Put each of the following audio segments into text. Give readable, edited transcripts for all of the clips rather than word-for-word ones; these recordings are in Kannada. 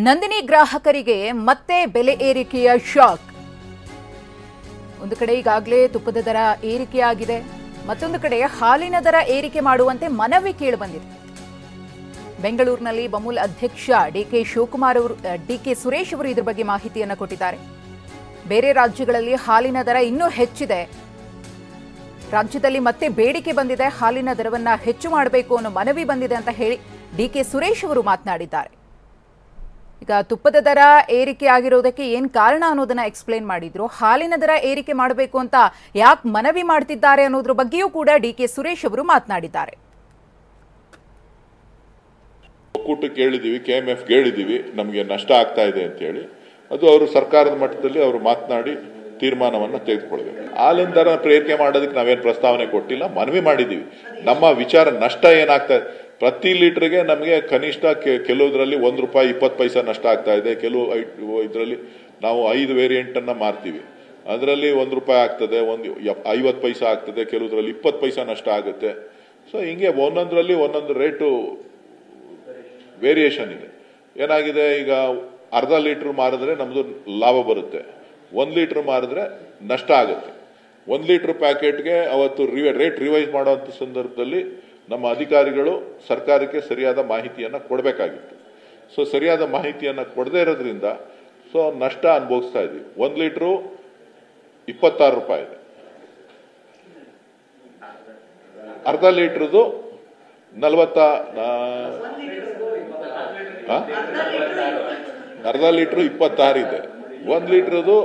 ನಂದಿನಿ ಗ್ರಾಹಕರಿಗೆ ಮತ್ತೆ ಬೆಲೆ ಏರಿಕೆಯ ಶಾಕ್. ಒಂದು ಕಡೆ ಈಗಾಗಲೇ ತುಪ್ಪದ ದರ ಏರಿಕೆಯಾಗಿದೆ, ಮತ್ತೊಂದು ಕಡೆ ಹಾಲಿನ ದರ ಏರಿಕೆ ಮಾಡುವಂತೆ ಮನವಿ ಕೇಳಿಬಂದಿದೆ. ಬೆಂಗಳೂರಿನಲ್ಲಿ ಬಮೂಲ್ ಅಧ್ಯಕ್ಷ ಡಿಕೆ ಸುರೇಶ್ ಅವರು ಇದರ ಬಗ್ಗೆ ಮಾಹಿತಿಯನ್ನು ಕೊಟ್ಟಿದ್ದಾರೆ. ಬೇರೆ ರಾಜ್ಯಗಳಲ್ಲಿ ಹಾಲಿನ ದರ ಇನ್ನೂ ಹೆಚ್ಚಿದೆ, ರಾಜ್ಯದಲ್ಲಿ ಮತ್ತೆ ಬೇಡಿಕೆ ಬಂದಿದೆ, ಹಾಲಿನ ದರವನ್ನ ಹೆಚ್ಚು ಮಾಡಬೇಕು ಅನ್ನೋ ಮನವಿ ಬಂದಿದೆ ಅಂತ ಹೇಳಿ ಡಿಕೆ ಸುರೇಶ್ ಅವರು ಮಾತನಾಡಿದ್ದಾರೆ. ಈಗ ತುಪ್ಪದ ದರ ಏರಿಕೆ ಆಗಿರೋದಕ್ಕೆ ಏನು ಕಾರಣ ಅನ್ನೋದನ್ನ ಎಕ್ಸ್ಪ್ಲೇನ್ ಮಾಡಿದ್ರು. ಹಾಲಿನ ದರ ಏರಿಕೆ ಮಾಡಬೇಕು ಅಂತ ಯಾಕೆ ಮನವಿ ಮಾಡ್ತಿದ್ದಾರೆ ಅನ್ನೋದ್ರ ಬಗ್ಗೆಯೂ ಕೂಡ ಡಿಕೆ ಸುರೇಶ್ ಅವರು ಮಾತನಾಡಿದ್ದಾರೆ. ಒಕ್ಕೂಟಕ್ಕೆ ಹೇಳಿದೀವಿ, KMF ಹೇಳಿದೀವಿ, ನಮಗೆ ನಷ್ಟ ಆಗ್ತಾ ಇದೆ ಅಂತ ಹೇಳಿ. ಅದು ಅವರು ಸರ್ಕಾರದ ಮಟ್ಟದಲ್ಲಿ ಅವರು ಮಾತನಾಡಿ ತೀರ್ಮಾನವನ್ನು ತೆಗೆದುಕೊಳ್ಬೇಕು. ಹಾಲಿನ ದರ ಏರಿಕೆ ಮಾಡೋದಕ್ಕೆ ನಾವೇನು ಪ್ರಸ್ತಾವನೆ ಕೊಟ್ಟಿಲ್ಲ, ಮನವಿ ಮಾಡಿದೀವಿ. ನಮ್ಮ ವಿಚಾರ ನಷ್ಟ ಏನಾಗ್ತಾ ಇದೆ, ಪ್ರತಿ ಲೀಟರ್ಗೆ ನಮಗೆ ಕನಿಷ್ಠ ಕೆಲವುದರಲ್ಲಿ ₹1 20 ನಷ್ಟ ಆಗ್ತಾ ಇದೆ. ಕೆಲವು ಇದರಲ್ಲಿ ನಾವು 5 ವೇರಿಯಂಟ್ ಅನ್ನ ಮಾರ್ತೀವಿ, ಅದರಲ್ಲಿ ₹1 ಆಗ್ತದೆ, 50 ಪೈಸೆ ಆಗ್ತದೆ, ಕೆಲವುದ್ರಲ್ಲಿ 20 ಪೈಸೆ ನಷ್ಟ ಆಗುತ್ತೆ. ಸೊ ಹಿಂಗೆ ಒಂದೊಂದರಲ್ಲಿ ಒಂದೊಂದು ರೇಟು ವೇರಿಯೇಷನ್ ಇದೆ. ಏನಾಗಿದೆ, ಈಗ ಅರ್ಧ ಲೀಟರ್ ಮಾರಿದ್ರೆ ನಮ್ದು ಲಾಭ ಬರುತ್ತೆ, 1 ಲೀಟರ್ ಮಾರಿದ್ರೆ ನಷ್ಟ ಆಗುತ್ತೆ. 1 ಲೀಟರ್ ಪ್ಯಾಕೆಟ್ಗೆ ಅವತ್ತು ರೇಟ್ ರಿವೈಸ್ ಮಾಡುವಂತ ಸಂದರ್ಭದಲ್ಲಿ ನಮ್ಮ ಅಧಿಕಾರಿಗಳು ಸರ್ಕಾರಕ್ಕೆ ಸರಿಯಾದ ಮಾಹಿತಿಯನ್ನು ಕೊಡಬೇಕಾಗಿತ್ತು. ಸೊ ಸರಿಯಾದ ಮಾಹಿತಿಯನ್ನು ಕೊಡದೇ ಇರೋದ್ರಿಂದ ಸೊ ನಷ್ಟ ಅನುಭವಿಸ್ತಾ ಇದ್ವಿ. 1 ಲೀಟರು ₹26 ಇದೆ, ಅರ್ಧ ಲೀಟರ್ದು 40 ಅರ್ಧ ಲೀಟರ್ 26 ಇದೆ, 1 ಲೀಟರ್ದು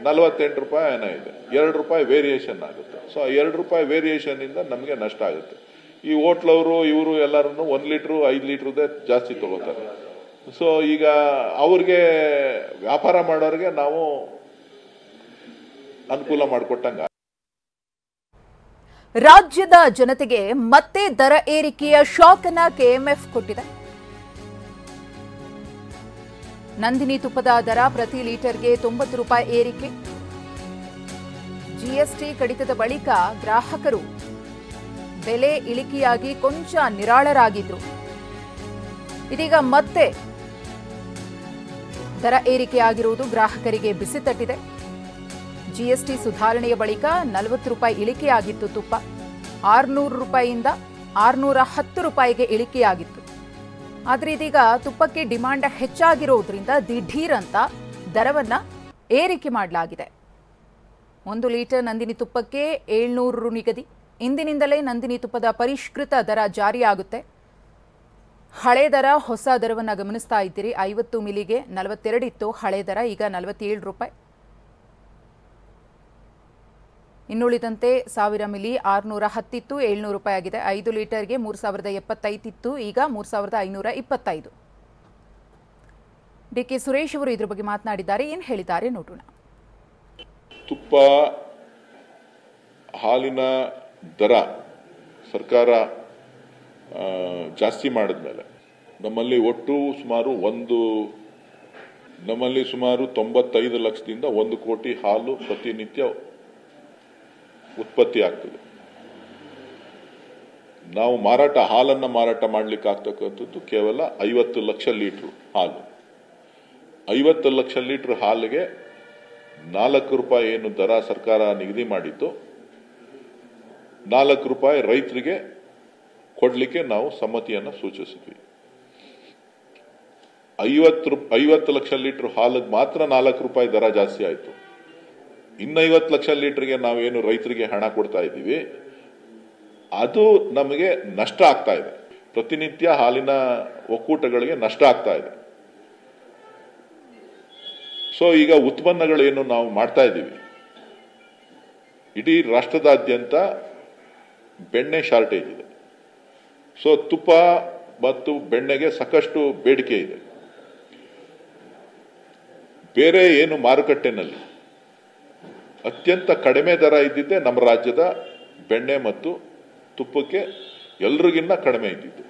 ₹48 ಏನೋ ಇದೆ. ₹2 ವೇರಿಯೇಷನ್ ಆಗುತ್ತೆ. ಸೊ ₹2 ವೇರಿಯೇಷನ್ ಇಂದ ನಮಗೆ ನಷ್ಟ ಆಗುತ್ತೆ. ಈ ಹೋಟ್ಲವರು ಇವರು ಎಲ್ಲರೂ 1 ಲೀಟರ್ 5 ಲೀಟರ್ದೇ ಜಾಸ್ತಿ ತಗೋತಾರೆ. ಸೊ ಈಗ ಅವ್ರಿಗೆ ವ್ಯಾಪಾರ ಮಾಡೋರಿಗೆ ನಾವು ಅನುಕೂಲ ಮಾಡಿಕೊಟ್ಟಂಗ. ರಾಜ್ಯದ ಜನತೆಗೆ ಮತ್ತೆ ದರ ಏರಿಕೆಯ ಶಾಕ್ ಅನ್ನ KMF ಕೊಟ್ಟಿದೆ. ನಂದಿನಿ ತುಪ್ಪದ ದರ ಪ್ರತಿ ಲೀಟರ್ಗೆ ₹90 ಏರಿಕೆ. GST ಕಡಿತದ ಬಳಿಕ ಗ್ರಾಹಕರು ಬೆಲೆ ಇಳಿಕೆಯಾಗಿ ಕೊಂಚ ನಿರಾಳರಾಗಿದ್ರು. ಇದೀಗ ಮತ್ತೆ ದರ ಏರಿಕೆಯಾಗಿರುವುದು ಗ್ರಾಹಕರಿಗೆ ಬಿಸಿ ತಟ್ಟಿದೆ. GST ಸುಧಾರಣೆಯ ಬಳಿಕ ₹40 ಇಳಿಕೆಯಾಗಿತ್ತು. ತುಪ್ಪ ₹600 ₹610ಗೆ ಇಳಿಕೆಯಾಗಿತ್ತು. ಆದರೆ ಇದೀಗ ತುಪ್ಪಕ್ಕೆ ಡಿಮಾಂಡ್ ಹೆಚ್ಚಾಗಿರೋದ್ರಿಂದ ದಿಢೀರ್ ಅಂತ ದರವನ್ನ ಏರಿಕೆ ಮಾಡಲಾಗಿದೆ. 1 ಲೀಟರ್ ನಂದಿನಿ ತುಪ್ಪಕ್ಕೆ ₹700 ನಿಗದಿ. ಇಂದಿನಿಂದಲೇ ನಂದಿನಿ ತುಪ್ಪದ ಪರಿಷ್ಕೃತ ದರ ಜಾರಿಯಾಗುತ್ತೆ. ಹಳೆ ದರ ಹೊಸ ದರವನ್ನು ಗಮನಿಸ್ತಾ ಇದ್ದೀರಿ. 50 ಮಿಲಿಗೆ 42 ಇತ್ತು ಹಳೆ ದರ, ಈಗ ₹47. ಇನ್ನುಳಿದಂತೆ 1000 ಮಿಲಿ 610 ಇತ್ತು, ₹700 ಆಗಿದೆ. 5 ಲೀಟರ್ಗೆ 3075 ಇತ್ತು, ಈಗ 3525. ಡಿಕೆ ಸುರೇಶ್ ಅವರು ಇದ್ರ ಬಗ್ಗೆ ಮಾತನಾಡಿದ್ದಾರೆ. ಏನು ಹೇಳಿದ್ದಾರೆ ನೋಡೋಣ. ತುಪ್ಪ ಹಾಲಿನ ದರ ಸರ್ಕಾರ ಜಾಸ್ತಿ ಮಾಡಿದ್ಮೇಲೆ ನಮ್ಮಲ್ಲಿ ಒಟ್ಟು ಸುಮಾರು 95 ಲಕ್ಷದಿಂದ 1 ಕೋಟಿ ಹಾಲು ಪ್ರತಿನಿತ್ಯ ಉತ್ಪತ್ತಿ ಆಗ್ತದೆ. ನಾವು ಹಾಲನ್ನು ಮಾರಾಟ ಮಾಡ್ಲಿಕ್ಕೆ ಆಗ್ತಕ್ಕಂಥದ್ದು ಕೇವಲ 50 ಲಕ್ಷ ಲೀಟರ್ ಹಾಲು. 50 ಲಕ್ಷ ಲೀಟರ್ ಹಾಲಿಗೆ ₹4 ಏನು ದರ ಸರ್ಕಾರ ನಿಗದಿ ಮಾಡಿತ್ತು, ₹4 ರೈತರಿಗೆ ಕೊಡ್ಲಿಕ್ಕೆ ನಾವು ಸಮ್ಮತಿಯನ್ನು ಸೂಚಿಸಿದ್ವಿ. 50 ಲಕ್ಷ ಲೀಟರ್ ಹಾಲಿಗೆ ಮಾತ್ರ ₹4 ದರ ಜಾಸ್ತಿ ಆಯಿತು. ಇನ್ನು 50 ಲಕ್ಷ ಲೀಟರ್ಗೆ ನಾವೇನು ರೈತರಿಗೆ ಹಣ ಕೊಡ್ತಾ ಇದ್ದೀವಿ, ಅದು ನಮಗೆ ನಷ್ಟ ಆಗ್ತಾ ಇದೆ. ಪ್ರತಿನಿತ್ಯ ಹಾಲಿನ ಒಕ್ಕೂಟಗಳಿಗೆ ನಷ್ಟ ಆಗ್ತಾ ಇದೆ. ಸೊ ಈಗ ಉತ್ಪನ್ನಗಳೇನು ನಾವು ಮಾಡ್ತಾ ಇದ್ದೀವಿ, ಇಡೀ ರಾಷ್ಟ್ರದಾದ್ಯಂತ ಬೆಣ್ಣೆ ಶಾರ್ಟೇಜ್ ಇದೆ. ಸೊ ತುಪ್ಪ ಮತ್ತು ಬೆಣ್ಣೆಗೆ ಸಾಕಷ್ಟು ಬೇಡಿಕೆ ಇದೆ. ಬೇರೆ ಏನು ಮಾರುಕಟ್ಟೆನಲ್ಲಿ ಅತ್ಯಂತ ಕಡಿಮೆ ದರ ಇದ್ದಿದ್ದೆ ನಮ್ಮ ರಾಜ್ಯದ ಬೆಣ್ಣೆ ಮತ್ತು ತುಪ್ಪಕ್ಕೆ ಎಲ್ರಿಗಿನ್ನ ಕಡಿಮೆ ಇದ್ದಿದ್ದು.